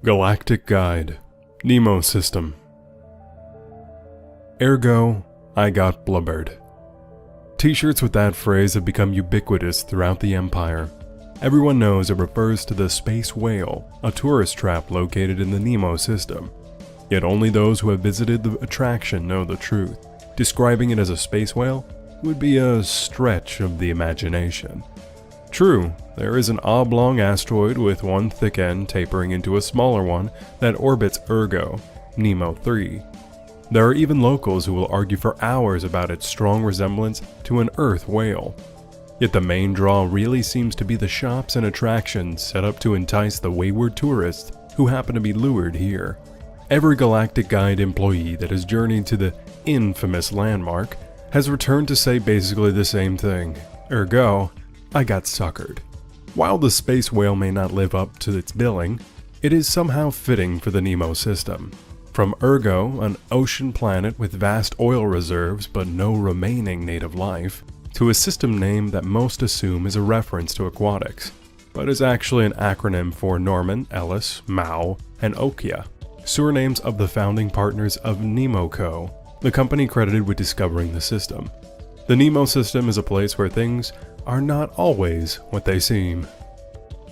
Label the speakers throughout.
Speaker 1: Galactic Guide, Nemo System. Ergo, I got blubbered. T-shirts with that phrase have become ubiquitous throughout the Empire. Everyone knows it refers to the space whale, a tourist trap located in the Nemo system. Yet only those who have visited the attraction know the truth. Describing it as a space whale would be a stretch of the imagination. True, there is an oblong asteroid with one thick end tapering into a smaller one that orbits Ergo, Nemo 3. There are even locals who will argue for hours about its strong resemblance to an Earth whale. Yet the main draw really seems to be the shops and attractions set up to entice the wayward tourists who happen to be lured here. Every Galactic Guide employee that has journeyed to the infamous landmark has returned to say basically the same thing. Ergo, I got suckered. While the space whale may not live up to its billing, it is somehow fitting for the Nemo system. From Ergo, an ocean planet with vast oil reserves but no remaining native life, to a system name that most assume is a reference to aquatics, but is actually an acronym for Norman, Ellis, Mao, and Okia, surnames of the founding partners of Nemo Co., the company credited with discovering the system. The Nemo system is a place where things are not always what they seem.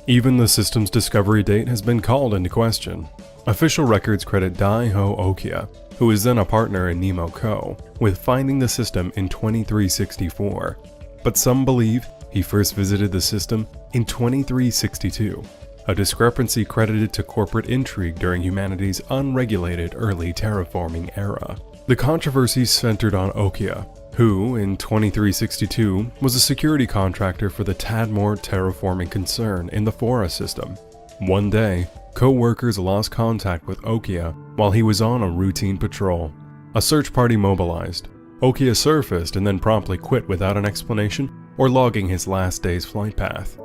Speaker 1: Even the system's discovery date has been called into question. Official records credit Dai-Ho Okia, who is then a partner in Nemo Co., with finding the system in 2364, but some believe he first visited the system in 2362, a discrepancy credited to corporate intrigue during humanity's unregulated early terraforming era. The controversy centered on Okia, who, in 2362, was a security contractor for the Tadmor terraforming concern in the Fora system. One day, co-workers lost contact with Okia while he was on a routine patrol. A search party mobilized. Okia surfaced and then promptly quit without an explanation or logging his last day's flight path.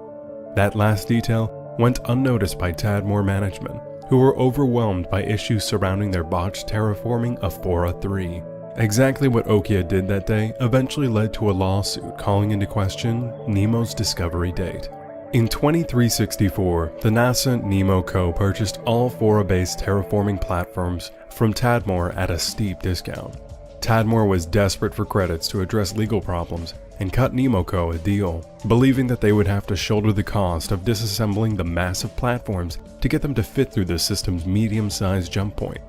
Speaker 1: That last detail went unnoticed by Tadmor management, who were overwhelmed by issues surrounding their botched terraforming of Fora 3. Exactly what Okia did that day eventually led to a lawsuit calling into question Nemo's discovery date. In 2364, the NASA Nemo Co. purchased all Fora-based terraforming platforms from Tadmor at a steep discount. Tadmor was desperate for credits to address legal problems and cut Nemo Co. a deal, believing that they would have to shoulder the cost of disassembling the massive platforms to get them to fit through the system's medium-sized jump point.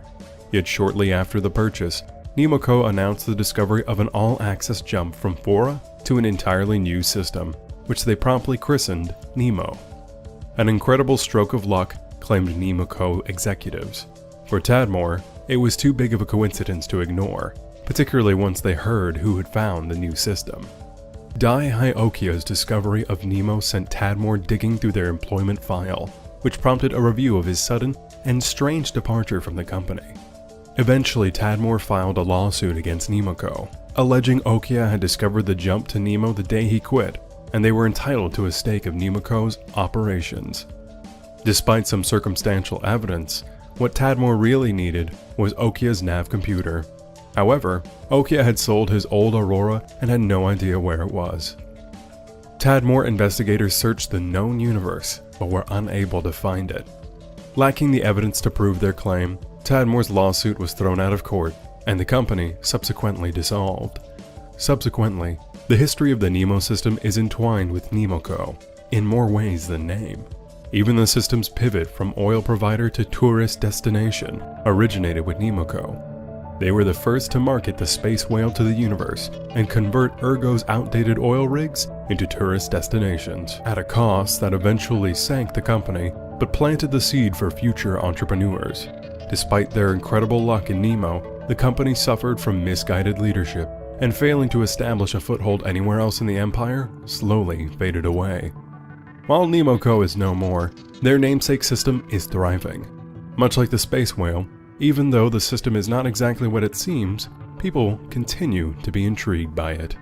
Speaker 1: Yet shortly after the purchase, Nemo Co. announced the discovery of an all-access jump from Fora to an entirely new system, which they promptly christened Nemo. An incredible stroke of luck, claimed Nemo Co. executives. For Tadmor, it was too big of a coincidence to ignore, particularly once they heard who had found the new system. Dai-Ho Okia's discovery of Nemo sent Tadmor digging through their employment file, which prompted a review of his sudden and strange departure from the company. Eventually, Tadmor filed a lawsuit against Nemo Co., alleging Okia had discovered the jump to Nemo the day he quit, and they were entitled to a stake of Nemo Co.'s operations. Despite some circumstantial evidence, what Tadmor really needed was Okia's nav computer. However, Okia had sold his old Aurora and had no idea where it was. Tadmor investigators searched the known universe, but were unable to find it. Lacking the evidence to prove their claim, Tadmor's lawsuit was thrown out of court, and the company subsequently dissolved. Subsequently, the history of the Nemo system is entwined with Nemo Co. in more ways than name. Even the system's pivot from oil provider to tourist destination originated with Nemo Co. They were the first to market the space whale to the universe and convert Ergo's outdated oil rigs into tourist destinations at a cost that eventually sank the company but planted the seed for future entrepreneurs. Despite their incredible luck in Nemo, the company suffered from misguided leadership, and failing to establish a foothold anywhere else in the Empire slowly faded away. While Nemo Co. is no more, their namesake system is thriving. Much like the space whale, even though the system is not exactly what it seems, people continue to be intrigued by it.